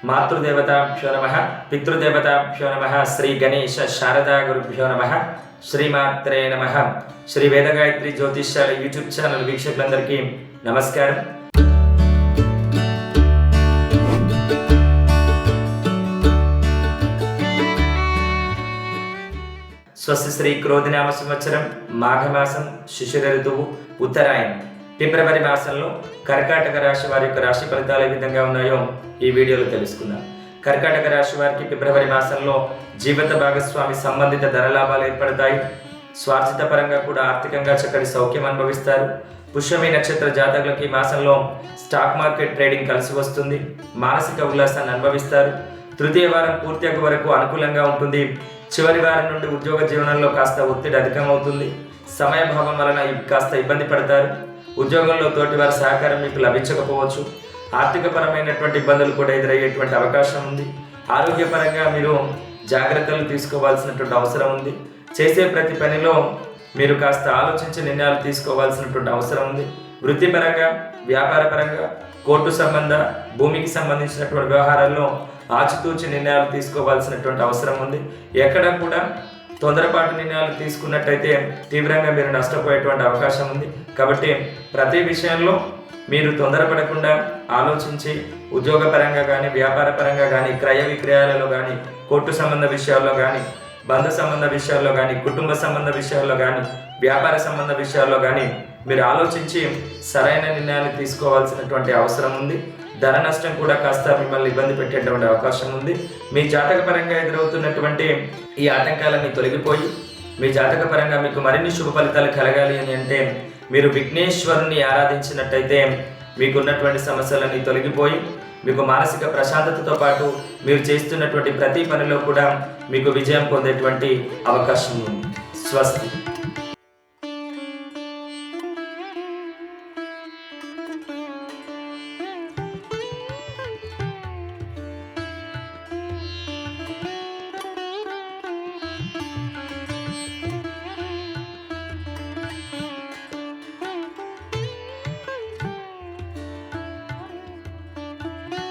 మాతృదేవతాభ్యో నమః, పితృదేవతాభ్యో నమః, శ్రీ గణేశ శారదా గురుభ్యో నమః, శ్రీమాత్రే నమః. శ్రీ వేదగాయత్రి జ్యోతిష్యాల యూట్యూబ్ ఛానల్ వీక్షకులందరికీ నమస్కారం. స్వస్తి శ్రీ క్రోధినామ సంవత్సరం మాఘమాసం శిశిర ఋతువు ఉత్తరాయణం ఫిబ్రవరి మాసంలో కర్కాటక రాశి వారి యొక్క రాశి ఫలితాలు ఏ విధంగా ఉన్నాయో ఈ వీడియోలో తెలుసుకుందాం. కర్కాటక రాశి వారికి ఫిబ్రవరి మాసంలో జీవిత భాగస్వామి సంబంధిత ధనలాభాలు ఏర్పడతాయి. స్వార్థిత పరంగా కూడా ఆర్థికంగా చక్కటి సౌఖ్యం అనుభవిస్తారు. పుష్యమి నక్షత్ర జాతకులకి ఈ మాసంలో స్టాక్ మార్కెట్ ట్రేడింగ్ కలిసి వస్తుంది. మానసిక ఉల్లాసాన్ని అనుభవిస్తారు. తృతీయ వారం పూర్తి అయ్యే వరకు అనుకూలంగా ఉంటుంది. చివరి వారం నుండి ఉద్యోగ జీవనంలో కాస్త ఒత్తిడి అధికమవుతుంది. సమయభావం వలన కాస్త ఇబ్బంది పడతారు. ఉద్యోగంలో తోటి వారి సహకారం మీకు లభించకపోవచ్చు. ఆర్థికపరమైనటువంటి ఇబ్బందులు కూడా ఎదురయ్యేటువంటి అవకాశం ఉంది. ఆరోగ్యపరంగా మీరు జాగ్రత్తలు తీసుకోవాల్సినటువంటి అవసరం ఉంది. చేసే ప్రతి పనిలో మీరు కాస్త ఆలోచించి నిర్ణయాలు తీసుకోవాల్సినటువంటి అవసరం ఉంది. వృత్తిపరంగా, వ్యాపారపరంగా, కోర్టు సంబంధ, భూమికి సంబంధించినటువంటి వ్యవహారాల్లో ఆచితూచి నిర్ణయాలు తీసుకోవాల్సినటువంటి అవసరం ఉంది. ఎక్కడ కూడా తొందరపాటు నిర్ణయాలు తీసుకున్నట్టయితే తీవ్రంగా మీరు నష్టపోయేటువంటి అవకాశం ఉంది. కాబట్టి ప్రతి విషయంలో మీరు తొందరపడకుండా ఆలోచించి ఉద్యోగపరంగా కానీ, వ్యాపారపరంగా కానీ, క్రయ విక్రయాలలో కానీ, కోర్టు సంబంధ విషయాల్లో కానీ, బంధు సంబంధ విషయాల్లో కానీ, కుటుంబ సంబంధ విషయాల్లో కానీ, వ్యాపార సంబంధ విషయాల్లో కానీ మీరు ఆలోచించి సరైన నిర్ణయాలు తీసుకోవాల్సినటువంటి అవసరం ఉంది. ధన నష్టం కూడా కాస్త మిమ్మల్ని ఇబ్బంది పెట్టేటువంటి అవకాశం ఉంది. మీ జాతకపరంగా ఎదురవుతున్నటువంటి ఈ ఆటంకాలన్నీ తొలగిపోయి మీ జాతకపరంగా మీకు మరిన్ని శుభ ఫలితాలు కలగాలి అని అంటే మీరు విఘ్నేశ్వరుని ఆరాధించినట్టయితే మీకున్నటువంటి సమస్యలన్నీ తొలగిపోయి మీకు మానసిక ప్రశాంతతతో పాటు మీరు చేస్తున్నటువంటి ప్రతి పనిలో కూడా మీకు విజయం పొందేటువంటి అవకాశం ఉంది. స్వస్తి.